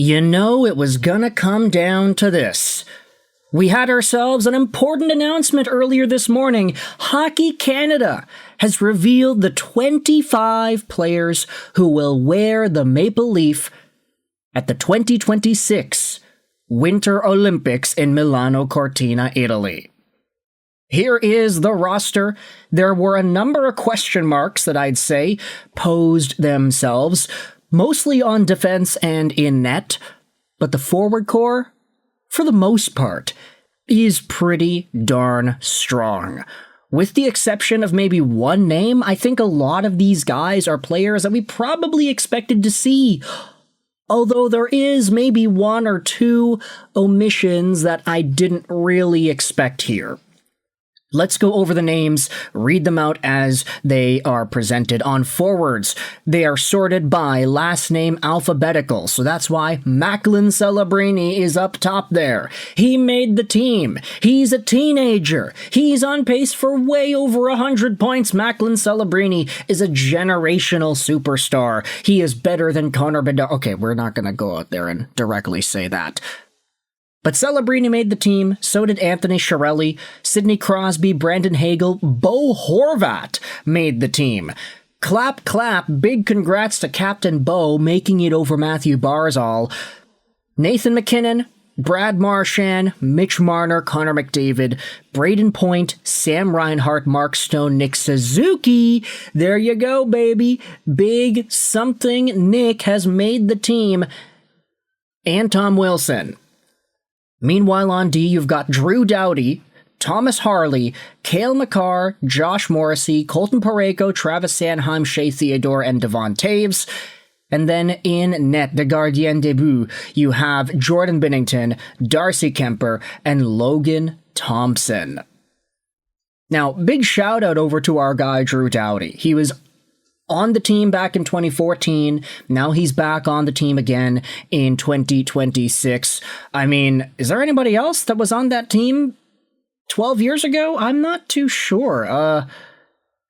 You know, it was gonna come down to this. We had ourselves an important announcement earlier this morning. Hockey Canada has revealed the 25 players who will wear the maple leaf at the 2026 Winter Olympics in Milano Cortina, Italy. Here is the roster. There were a number of question marks that I'd say posed themselves, mostly on defense and in net, but the forward core, for the most part, is pretty darn strong. With the exception of maybe one name, I think a lot of these guys are players that we probably expected to see, although there is maybe one or two omissions that I didn't really expect here. Let's go over the names, read them out as they are presented. On forwards, they are sorted by last name alphabetical, so that's why Macklin Celebrini is up top there. He made the team. He's a teenager. He's on pace for way over 100 points. Macklin Celebrini is a generational superstar. He is better than Connor Bedard. Okay, we're not going to go out there and directly say that. But Celebrini made the team, so did Anthony Cirelli, Sidney Crosby, Brandon Hagel, Bo Horvat made the team. Clap, clap, big congrats to Captain Bo making it over Matthew Barzal. Nathan McKinnon, Brad Marchand, Mitch Marner, Connor McDavid, Braden Point, Sam Reinhart, Mark Stone, Nick Suzuki. There you go, baby. Big something Nick has made the team. And Tom Wilson. Meanwhile, on D, you've got Drew Doughty, Thomas Harley, Cale Makar, Josh Morrissey, Colton Parayko, Travis Sanheim, Shea Theodore, and Devon Taves. And then in net, the gardien debut, you have Jordan Binnington, Darcy Kemper, and Logan Thompson. Now, big shout out over to our guy, Drew Doughty. He was on the team back in 2014. Now he's back on the team again in 2026. I mean, is there anybody else that was on that team 12 years ago? I'm not too sure.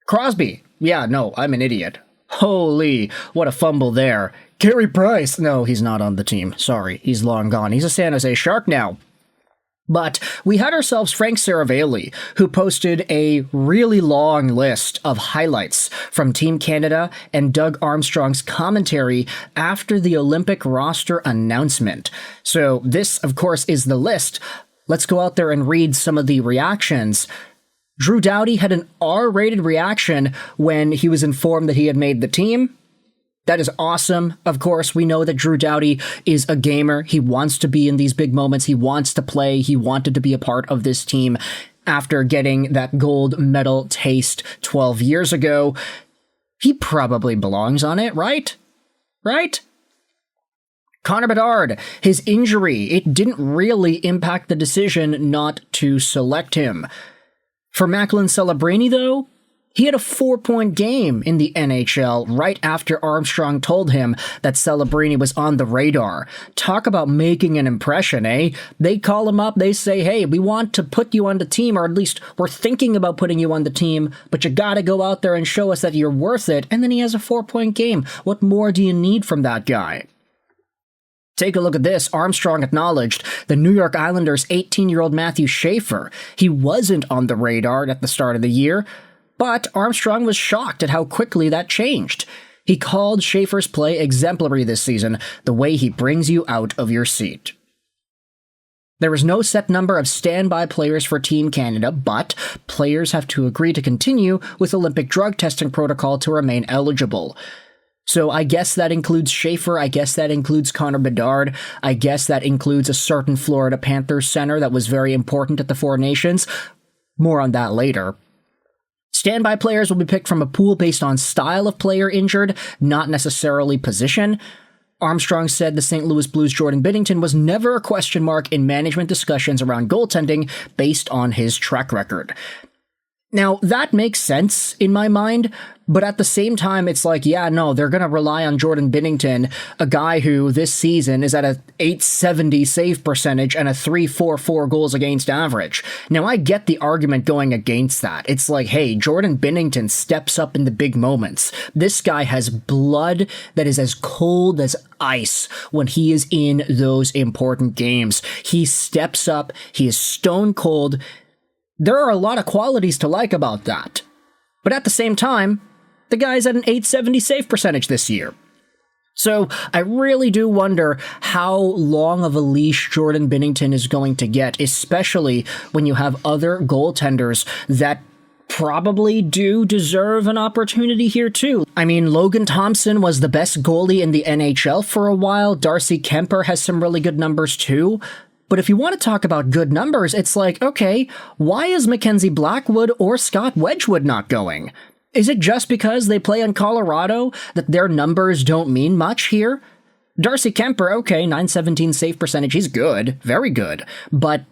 Crosby. Yeah, no, I'm an idiot. Holy, what a fumble there. Carey Price. No, he's not on the team. Sorry, he's long gone. He's a San Jose Shark now. But we had ourselves Frank Cirelli, who posted a really long list of highlights from Team Canada and Doug Armstrong's commentary after the Olympic roster announcement. So this, of course, is the list. Let's go out there and read some of the reactions. Drew Doughty had an R-rated reaction when he was informed that he had made the team. That is awesome. Of course, we know that Drew Doughty is a gamer. He wants to be in these big moments. He wants to play. He wanted to be a part of this team after getting that gold medal taste 12 years ago. He probably belongs on it, right? Right? Connor Bedard, his injury, it didn't really impact the decision not to select him. For Macklin Celebrini, though, he had a 4-point game in the NHL right after Armstrong told him that Celebrini was on the radar. Talk about making an impression, eh? They call him up, they say, hey, we want to put you on the team, or at least we're thinking about putting you on the team, but you gotta go out there and show us that you're worth it. And then he has a 4-point game. What more do you need from that guy? Take a look at this. Armstrong acknowledged the New York Islanders' 18-year-old Matthew Schaefer. He wasn't on the radar at the start of the year, but Armstrong was shocked at how quickly that changed. He called Schaefer's play exemplary this season, the way he brings you out of your seat. There is no set number of standby players for Team Canada, but players have to agree to continue with Olympic drug testing protocol to remain eligible. So I guess that includes Schaefer, I guess that includes Connor Bedard, I guess that includes a certain Florida Panthers center that was very important at the Four Nations. More on that later. Standby players will be picked from a pool based on style of player injured, not necessarily position. Armstrong said the St. Louis Blues' Jordan Binnington was never a question mark in management discussions around goaltending based on his track record. Now, that makes sense in my mind, but at the same time, it's like, yeah, no, they're going to rely on Jordan Binnington, a guy who this season is at a .870 save percentage and a .344 goals against average. Now, I get the argument going against that. It's like, hey, Jordan Binnington steps up in the big moments. This guy has blood that is as cold as ice when he is in those important games. He steps up, he is stone cold. There are a lot of qualities to like about that. But at the same time, the guy's at an .870 save percentage this year. So I really do wonder how long of a leash Jordan Binnington is going to get, especially when you have other goaltenders that probably do deserve an opportunity here too. I mean, Logan Thompson was the best goalie in the NHL for a while. Darcy Kemper has some really good numbers too. But if you want to talk about good numbers, it's like, okay, why is Mackenzie Blackwood or Scott Wedgwood not going? Is it just because they play in Colorado that their numbers don't mean much here? Darcy Kemper, okay, .917 save percentage, he's good, very good. But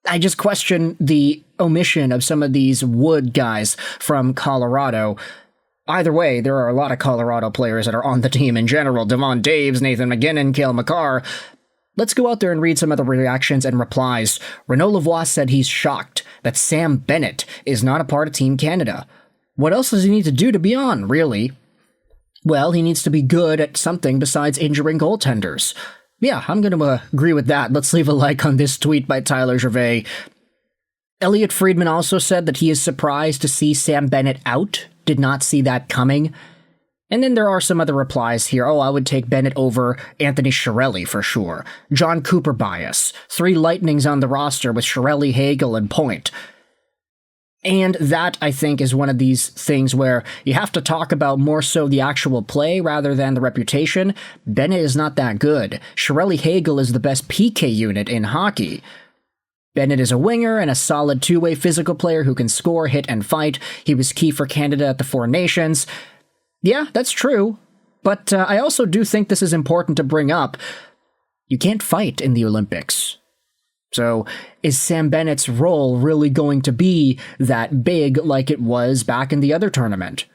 I just question the omission of some of these Wood guys from Colorado. Either way, there are a lot of Colorado players that are on the team in general. Devon Daves, Nathan McGinnon, Cale Makar. Let's go out there and read some of the reactions and replies. Renaud Lavoie said he's shocked that Sam Bennett is not a part of Team Canada. What else does he need to do to be on, really? Well, he needs to be good at something besides injuring goaltenders. Yeah, I'm going to agree with that. Let's leave a like on this tweet by Tyler Gervais. Elliot Friedman also said that he is surprised to see Sam Bennett out. Did not see that coming. And then there are some other replies here. Oh, I would take Bennett over Anthony Cirelli for sure. John Cooper bias. 3 Lightnings on the roster with Cirelli, Hagel, and Point. And that, I think, is one of these things where you have to talk about more so the actual play rather than the reputation. Bennett is not that good. Cirelli Hagel is the best PK unit in hockey. Bennett is a winger and a solid two-way physical player who can score, hit, and fight. He was key for Canada at the Four Nations. Yeah, that's true, but I also do think this is important to bring up. You can't fight in the Olympics. So, is Sam Bennett's role really going to be that big like it was back in the other tournament?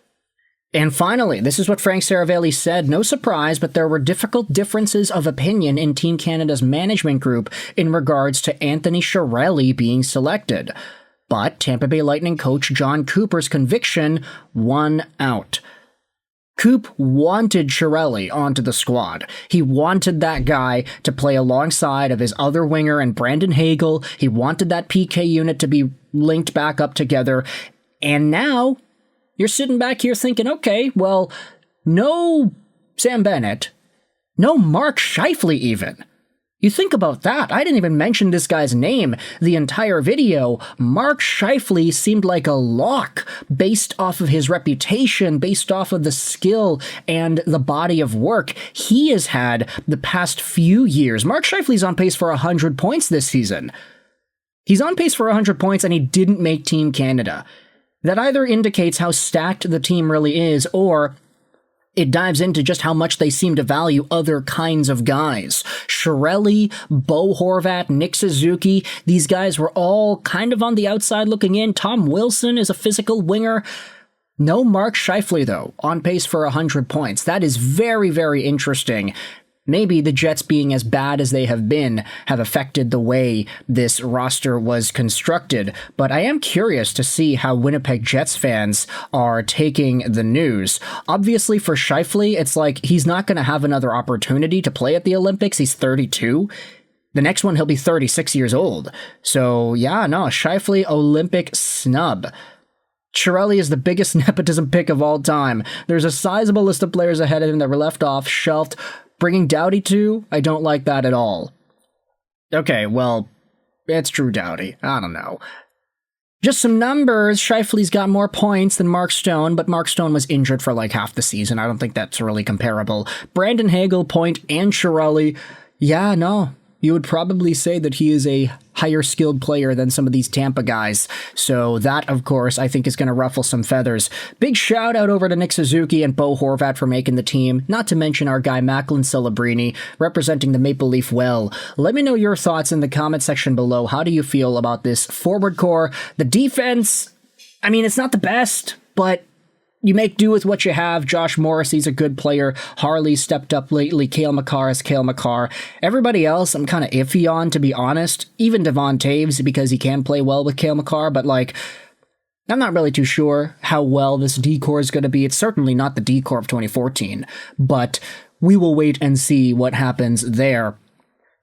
And finally, this is what Frank Saravelli said. No surprise, but there were difficult differences of opinion in Team Canada's management group in regards to Anthony Cirelli being selected. But Tampa Bay Lightning coach John Cooper's conviction won out. Coop wanted Cirelli onto the squad. He wanted that guy to play alongside of his other winger and Brandon Hagel. He wanted that PK unit to be linked back up together. And now you're sitting back here thinking, okay, well, no Sam Bennett, no Mark Scheifele even. You think about that. I didn't even mention this guy's name the entire video. Mark Scheifele seemed like a lock based off of his reputation, based off of the skill and the body of work he has had the past few years. Mark Scheifele's on pace for 100 points this season. He's on pace for 100 points and he didn't make Team Canada. That either indicates how stacked the team really is, or it dives into just how much they seem to value other kinds of guys. Cirelli, Bo Horvat, Nick Suzuki, these guys were all kind of on the outside looking in. Tom Wilson is a physical winger. No Mark Scheifele, though, on pace for 100 points. That is very, very interesting. Maybe the Jets being as bad as they have been have affected the way this roster was constructed, but I am curious to see how Winnipeg Jets fans are taking the news. Obviously for Scheifele, it's like he's not going to have another opportunity to play at the Olympics. He's 32. The next one he'll be 36 years old. So yeah, no, Scheifele Olympic snub. Cirelli is the biggest nepotism pick of all time. There's a sizable list of players ahead of him that were left off, shelved. Bringing Doughty too? I don't like that at all. Okay, well, it's Drew Doughty. I don't know. Just some numbers. Scheifele's got more points than Mark Stone, but Mark Stone was injured for like half the season. I don't think that's really comparable. Brandon Hagel, Point, and Cirelli. Yeah, no. You would probably say that he is a higher skilled player than some of these Tampa guys. So that, of course, I think is going to ruffle some feathers. Big shout out over to Nick Suzuki and Bo Horvat for making the team. Not to mention our guy Macklin Celebrini representing the Maple Leaf well. Let me know your thoughts in the comment section below. How do you feel about this forward core? The defense, I mean, it's not the best, but you make do with what you have. Josh Morrissey's a good player. Harley stepped up lately. Cale Makar is Cale Makar. Everybody else, I'm kind of iffy on, to be honest. Even Devon Taves, because he can play well with Cale Makar, but like, I'm not really too sure how well this D-core is going to be. It's certainly not the D-core of 2014, but we will wait and see what happens there.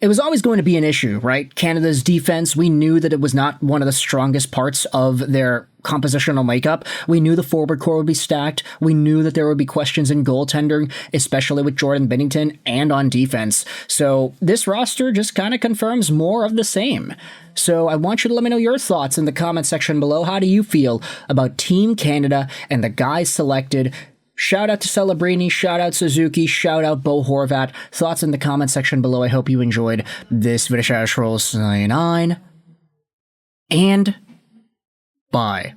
It was always going to be an issue, right? Canada's defense, we knew that it was not one of the strongest parts of their compositional makeup. We knew the forward core would be stacked. We knew that there would be questions in goaltending, especially with Jordan Binnington, and on defense. So this roster just kind of confirms more of the same. So I want you to let me know your thoughts in the comment section below. How do you feel about Team Canada and the guys selected? Shout out to Celebrini, shout out Suzuki, shout out Bo Horvat. Thoughts in the comment section below. I hope you enjoyed this video. Roll 9 and bye.